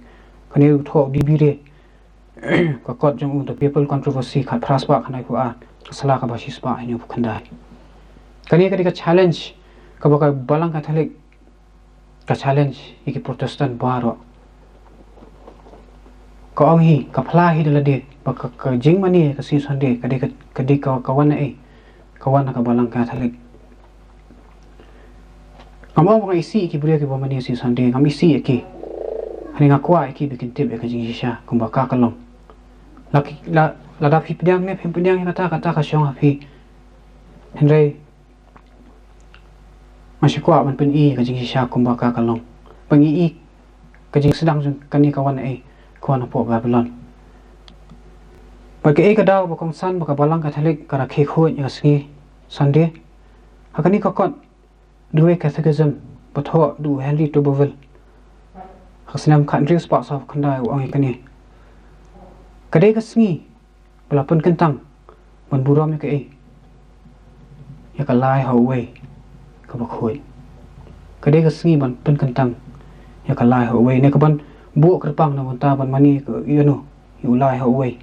kani tho di bire ka kot jong untuk people controversy khat praspa khanai pu a sala ka basis pa ini bu khandai kani ka challenge ka ba balang Catholic ka challenge iki Protestant baro ka ong hi ka phla hi dala de ba ka jing mani ka si Sunday ka di ka kawan ai kawan ka balang Catholic ngam ong isi ki bure ki ba mani si Sunday ngam isi ki hani ngakwa iki bikin tip ka jing sha kumba ka kalong laki la da phi pediang ne phi pediang kata ka syong api henry masih kwa man pen i ka jing sha kumba ka kalong pangi i ka jing sedang jung kani kawan ai kawan po Babylon ba ke ka daw ba kong san ba ka balang Catholic ka rakhe khoi ya singi Sunday hakani ka kon duwe Catholicism ba tho du Henry to Bovel Hasnam countries parts of Kandai ang ikani kadai ka singi balapun kentang man buram ka e ya ka lai ho wei ka ba khoi kadai ka singi ban pun kentang ya ka lai ho wei ne ka ban bu kerpang na ta ban mani ka you you lai ho wei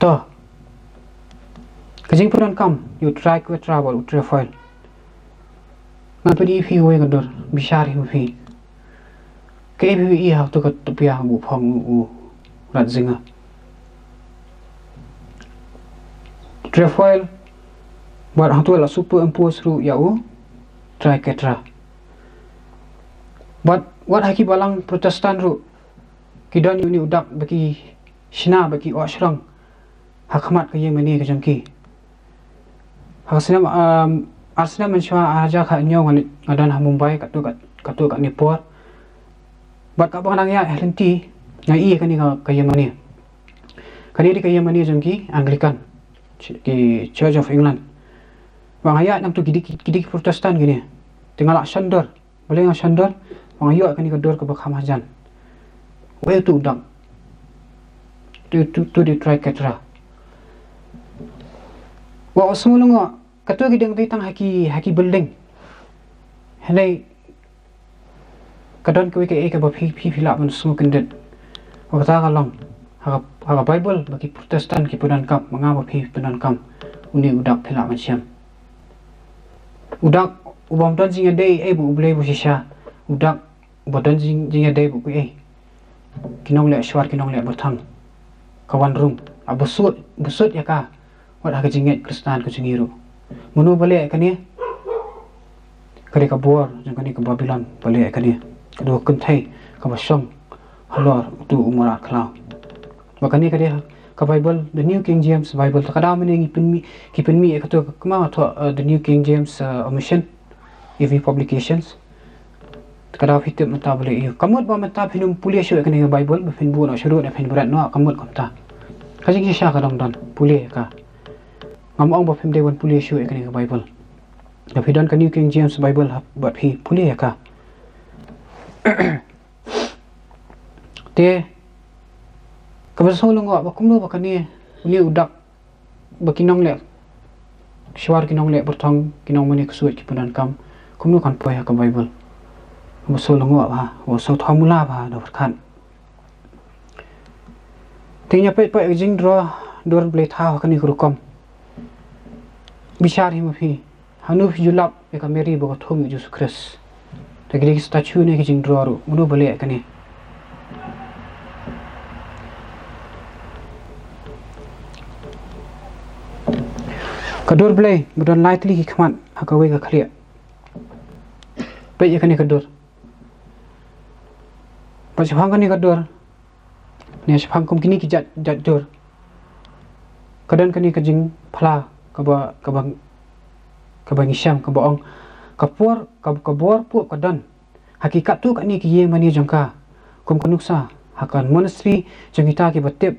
to kajing puran kam you try to travel travel ngan pedi phi wei ka dor bishar hi phi ke phi i ha to ka tupia bu phong u rat zinga travel buat hang tu la superimpose ru ya u try ketra but what haki balang Protestan ru kidon ni udak bagi shina bagi oshrang hakmat ka ye mani ka jamki hasnam Arsenal mencoba aja kak nyong ngadan Mumbai katu kat Nepal. Bat kak bang nang ya henti ngai kan ni ka Yemeni. Kani di ka Yemeni jengki Anglican ki Church of England. Bang ayat nang tu gidi Protestan gini. Tinggal sandor, boleh ngang sandor. Bang ayat kan ni ka dor ka bak hamajan. Wei tu dang. Tu di try ketra. Wa semulunga katu gidang tang haki building henai kadon ko ke ba phi phila man su kendet wakta kalong ha Bible bagi Protestan ki punan kap manga ba phi punan kam uni udak phila man siam udak ubam don jing ade e bu ble bu shisha udak ubadon jing ade bu e kinong le shwar kinong le bathang kawan room abusut ya ka wat ha jinget Kristen ko jingiru munu balik kani kali ka bor jang kani ka Babylon balik kani do kentai ka basong halor tu umara klau bakani kali ka Bible the New King James Bible ta kada meni kipen mi ka to kama to the New King James omission EV publications kada fitu mata balik yu kamut ba mata pinum pulia shu kani Bible ba fin bu no shuru na fin berat no kamut kamta kajing sha ka dong dan pulia ka ngam ba phim dewan puli shu ekani ka Bible da pidon ka New King James Bible bat phi puli ka te ka ba solong ba kumno ba kani uni udak ba kinong le shwar kinong le bertong kinong mani ksuit ki punan kam kumno kan poya ka Bible ba solong ba wa so thomula ba da khan tinya pe jing dor ble tha kani rukom Bishar him phi hanu phi julap eka meri bo thong Jesus Christ tagri statue ne ki jing draru munu bale kani kador blai budon lightly ki khman hakawe ka khlia pe ekani kador pas phang kani kador ne phang kom kini ki jat dor kadan kani ka jing phla kabang isyam kabaong kapor pu kadan hakikat tu kat ni ki ye mani jangka kum kanuksa hakan monastery jang kita ki batip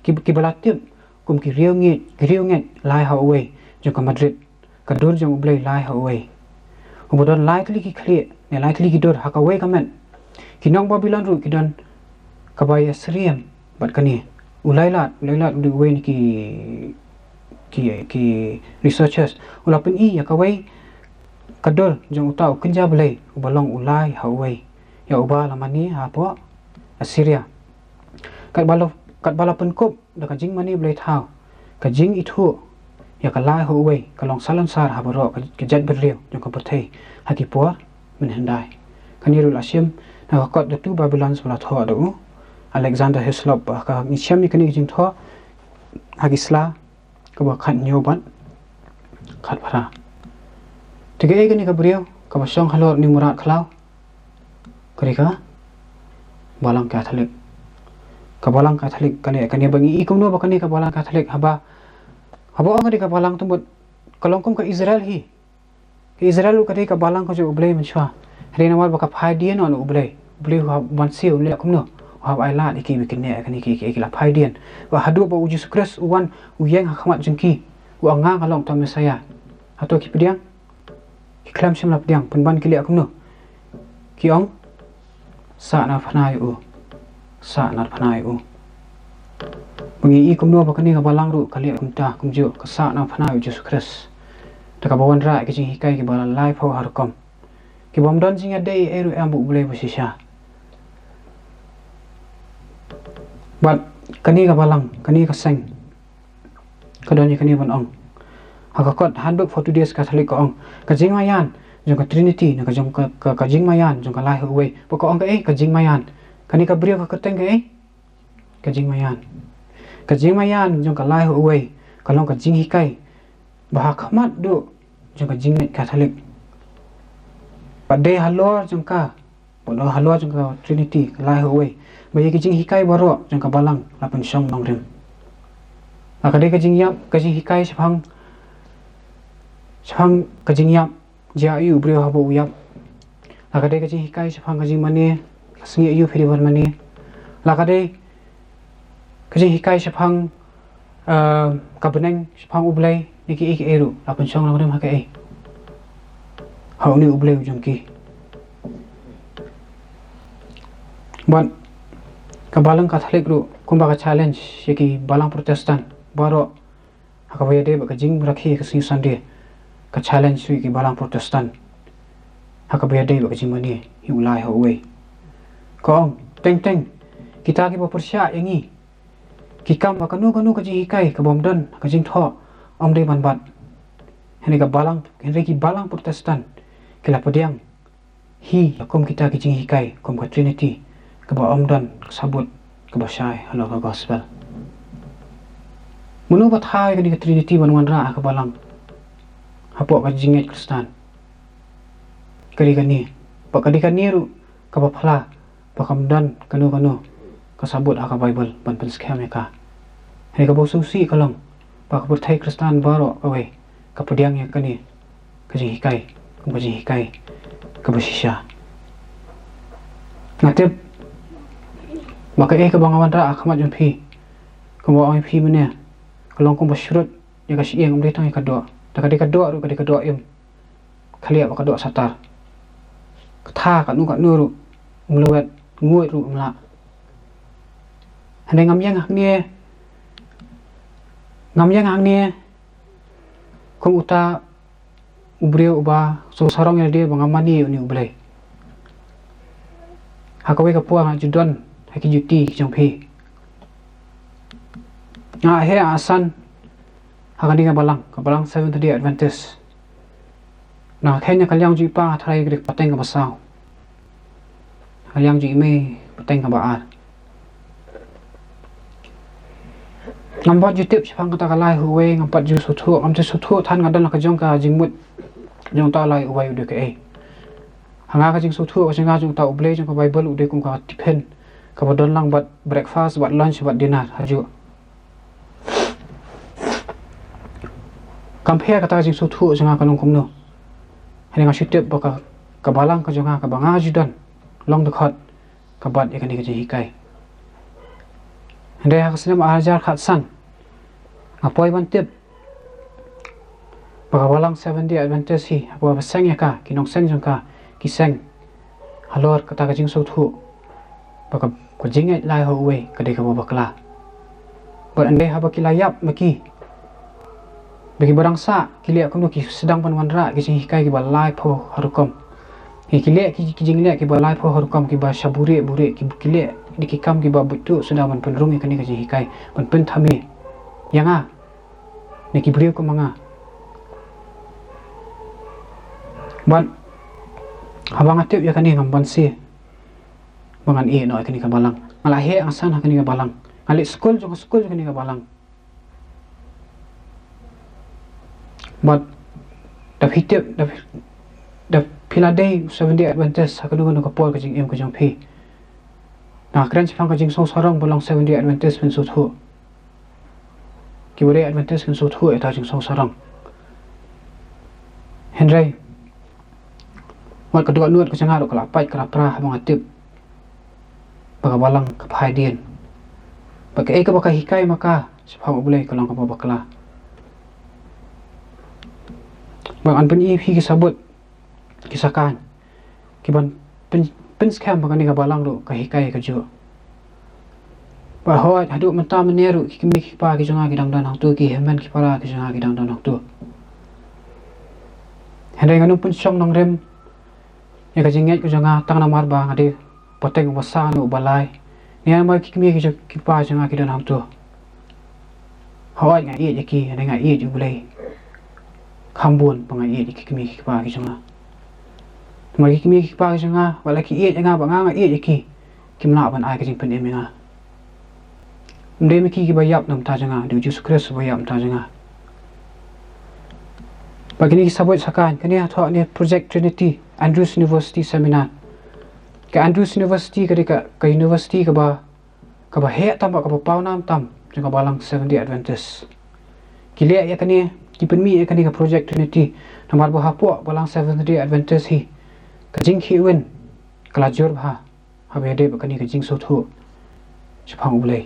ki balatip kum ki riu nget lai ha away jang ka Madrid ka dur jang ublay lai ha away ubodon lai kli ki khli ne lai kli ki dur haka away kamen kinong Babylon ru kidon kabaya Syriam bat kani ulailat du way ni ki researchers ulapin ya kawai kadol jang utau kenja belai ubalong ulai hawai ya uba lamani hapo Assyria kat bala penkop da kajing mani belai thau kajing itu ya kalai hawai kalong salam sar habaro kejat berliu jang kaperthai haki por menhendai kanirul asyam na kot da tu Babylon sebelah tho do Alexander Hislop ka ngisyam ni kani jing tho haki sla ka ba khat nyoban khat phara tiga ni ka beriau ka ba song halor ni murat khlau karika balang Katolik kani bangi ikum no bakani ka balang Katolik haba ang ka balang tumbut kalongkum ka Israel hi ka Israel ka ka balang ko jo ublay menchwa rena war baka phaidian on ublay ban siu le kumno hab ailat iki bikine kani ki la phaidian wa hadu ba uji sukres uwan uyeng hakmat jengki wa nga kalong ta mesaya atau ki pediang ki klam sim lap diang penban ki le kumno ki ong sa na phanai u bangi ikum no bakani ka balang ru kali kumta kumjo ka sa na phanai uji sukres ta ka bawan ra ki jing hikai ki bala life ho harkom ki bomdon jing ade eru ambu ublay busisha but kani ka balang kani ka seng kadoni kani ban ong hakakot handbook for today's Catholic ka ong ka jing mayan jong ka Trinity na ka jong ka jing mayan jong ka lai huway poko ong ka jing mayan kani ka brio ka kateng ka jing mayan jong ka lai huway kalong ka jing hikai bahakmat do jong ka jing Catholic pade halor jong ka bono halor jong ka Trinity ka lai huway bayi ka jing hikai baro jong ka balang lapan syong nongrim akade ka jing yap ka jing hikai sepang ka jing yap ja yu brio habo yap akade ka jing hikai sepang ka jing mane singi yu phiri bar mane lakade ka jing hikai sepang ka beneng sepang ublay iki eru lapan syong nongrim hakai hau ni ublay jong ki but kabalang Katolik ru kumba ka challenge yaki balang Protestant baro hakawaya de baka jing rakhi ka sing sande ka challenge yaki balang Protestant hakawaya de baka jing mani hiulai hawai kong teng kita ki bapersya yangi kikam baka nu ka jing hikai ka bomdon ka jing tho om de banbat hani ki balang Protestant kila podiang hi yakum kita ki jing hikai kum ka Trinity kaba omdan sabut kaba syai halo ka gospel munu bat hai ka Trinity banuan ra ka balang hapo ka jinget Kristen kali kani pakadi kani ru kaba phala pakamdan kanu ka sabut ka Bible ban penskam ka hai ka bosusi kalong pakapur thai Kristen baro kawe ka podiang ya kani ka jing hikai ka basisya ngatep maka ka bangawan ra akhamat jumpi kumba oi phi mene kalong kum bashrut ya ka sieng umde tang ka do ta ka do ru ka do im khalia ka do satar tha ka nu ru umlewet nguoi ru umla hande ngam yang hang nie kum uta ubreu uba so sarong ya dia bangamani uni ublay hakawe ka puang judon haki juti jong phi he asan hakani ka balang Seventh Day Adventist na kenya kalyang ji pa thai grek pateng ka basaw kalyang ji me pateng ka baar ngambat YouTube sepang kata kalai huwe ngampat ju suthu amte suthu than ngadan ka jong ka jingmut jong ta lai ubai ude ke hanga ka jing suthu ka jinga jong ta ublay jong ka Bible ude kum ka tipen ka bodon lang bat breakfast bat lunch bat dinner haju compare kata jing suthu jinga kalong kumno hene nga shitep baka kabalang ka jonga ka banga judan long dekhot kabat yakani ka hikai hande ha kasem ajar khat san apoi ban tip bagawalang 70 advantage hi apoi basang yaka kinong seng jongka kiseng halor kata ka jing so thu baka ko jingai lai ho we ka de ka bakla bar ande ha bakila yap maki bagi barang sa kilia kuno ki sedang panwanra ki hikai ki balai pho harukom ki kilia ki jinglia ki balai pho harukom ki ba shabure bure ki kilia di ki kam ki ba butu sedang man penrung ki ni ka hikai pan pen thame yanga ne ki brio ko manga ban habang atip ya kani ngam ban si bangan e no kani ka balang ala he asan kani ka balang ali school kani ka balang but the hitip the piladei 70 advantage hakadu no ka pol ka jing em ka jong phi na kran chang ka jing so sarang balang 70 advantage pen so thu ki bore advantage pen so thu eta jing so sarang henry wat ka do nuat ka changa ro ka pai ka pra habang atip baka balang ka phai dien baka e ka baka hikai maka siphang ubulai ka lang ka bakla bang an pen EP ki sabut kisakan ki ban pen scam baka ni ka balang ro ka hikai ka jo ba ho hadu menta meneru ki mi ki pa ki jonga ki dang dan hang tu ki hemen ki para ki jonga ki dang dan hang tu henai nganu pun song nong rem ya ka jinget ki jonga tang na mar ba ngade poteng wasa no balai ni mai ki mi ki pa jonga ki dan hang tu ho nga ye ki henai nga ye ju bulai khambun pangai ye ki mi ki pa ki jonga mai ki mi ki pa ki jonga wala ki ye nga ba nga ye ki kimla ban ai ka jing pen em nga mde mi ki bayap nam ta jonga du Jesus Christ bayap ta jonga bagini ki sabot sakan kani atho ni project Trinity Andrews University seminar ka Andrews University ka university ka ba he tam ka ba pau nam tam jonga balang 70 Adventist kile ya kani ki penmi ya kani ka project Trinity namar bo hapo balang 70 Adventist hi ka jing khi wen kala jor bha habe de ba kani ka jing so thu chphang ulai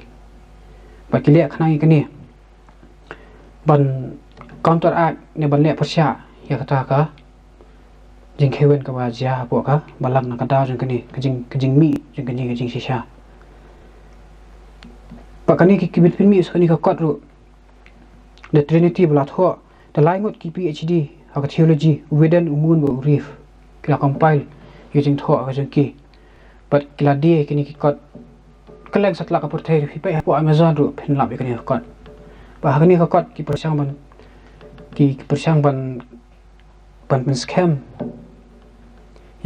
ba kile khana kani ban counter act ne ban le pasya ya kata ka jing khewen ka ba ja hapo ka balang na ka da jing kani ka jing mi jing kani ka jing shisha pa kani ki kibit pin mi so ni ka kot ru the Trinity bla tho the language ki PhD ha ka theology within umun bo rif kila compile using tho ka jing ki but kila die kini ki kot keleng satla ka porthai fi pe hapo Amazon ru pin lap kani ka kot ba kani ka kot ki persang ban pen scam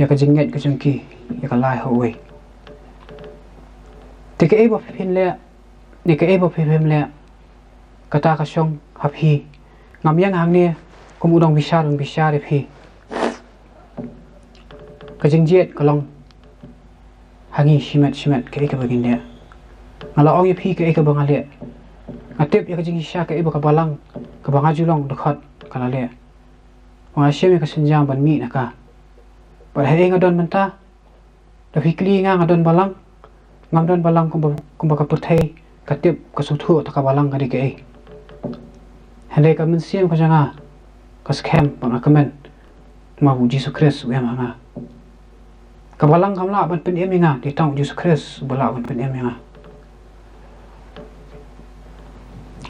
ya ka jinget ka jing ki ya ka lai ho we te ke ebo pin le ni ke ebo pin le kata ka song hap hi ngam yang hang ne kum udong bisa de phi ka jing jet ka long hangi shimet ke ka bagin le ngala ong ye phi ke ka bang le atep ya ka jing sha ka ebo ka balang ka banga julong dekhat kala le wa sheme ka senjang ban mi na ka par he ngadon menta da fikli nga ngadon balang ngamdon balang kum ba ka purthai ka tip ka suthu ta ka balang ka ri ke hande ka min siam ka janga ka scam bang comment ma bu Jesus Christ we ma nga ka balang kamla ban pen em nga ti tang Jesus Christ bala ban pen em nga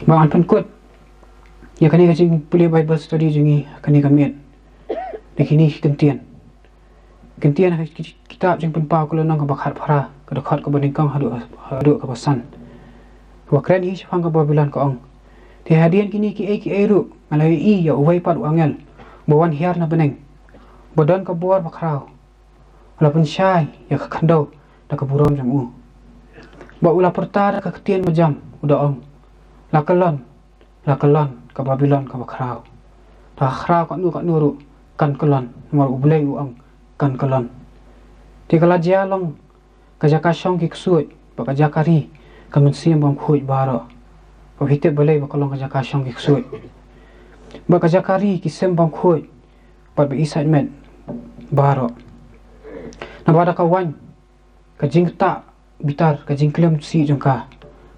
ma an pen kot ya kani ka jing puli Bible study jingi kani ka met dekini kentian kitab jing pen pa ko nang ka bakhat phara ka dokhat ko baning kang hadu ka basan wa kran hi chang ka Babylon ka ong ti hadian kini ki ai ru alai i ya uwai pat angel bawan hiar na beneng bodan ka buar bakrau ala pen syai ya ka khando da ka burom jam u ba ula pertar ka ketian majam uda ong la kalon ka Babylon ka bakrau ta khrau ka nuru kan kalon mar ublei u ong kan kalon ti kala jialong ka jaka shong ki ksuit ba ka jakari ka mensiam bam khuit baro ba hite balai ba kalong ka jaka shong ki ksuit ba ka jakari ki sem bam khuit ba be excitement baro nabada kawan kajing tak bitar kajing klem si jongka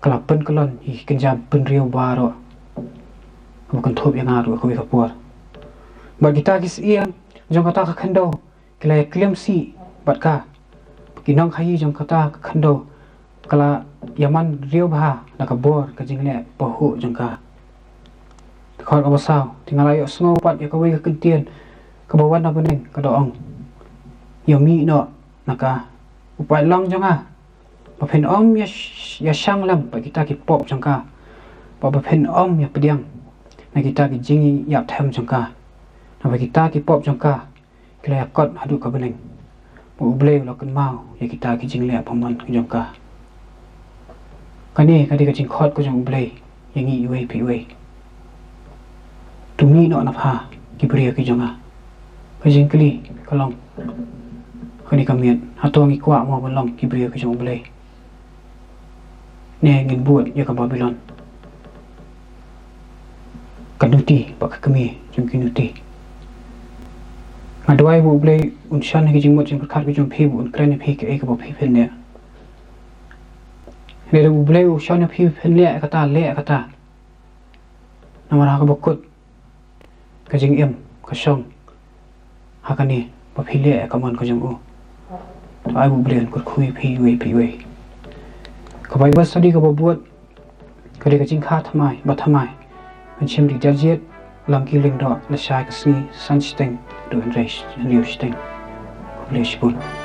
kalapen kelon hi kenjam penriu baro bukan thop yang aru ko kapur bagi kita kis iang jong kata ka khando kila klem si batka kinong khai jong kata ka khando kala yaman riu bah nak bor kajing le pahu jongka khor ka basau tinggal ayo sngo pat ya ka kentien ka bawan na beneng ka doong yomi no naka upai long jonga pa phen om ya shang lam pa kita ki pop jongka pa phen om ya pediang na kita ki jingi ya them jongka na pa kita ki pop jongka kila ya kot hadu ka beneng pa uble lo kan mau ya kita ki jing le pamon ki jongka kani ka jing khot ko jong uble yang i we pi we tumi no na pha ki priya ki jonga ka jing kli kalong kani kamian hatong i kwa mo balong ki priya ki jong uble ne ngin buat ya ka Babylon kanuti pak kami jong kinuti ngadwai bu uble unshan ki jing mo jing khat ki jong phi bu kren phi ke ka bo phi phen ne le uble unshan phi phen le kata namara ka bokut ka jing em ka song hakani ba phi le ka mon ka jong u ai bu uble ko khui phi we ka bai bas sadi ka buat ka de ka jing kha thamai ba thamai an chem ri jajet lam ki ling do la shai ka sni san steng do en reis riu steng ko le shpun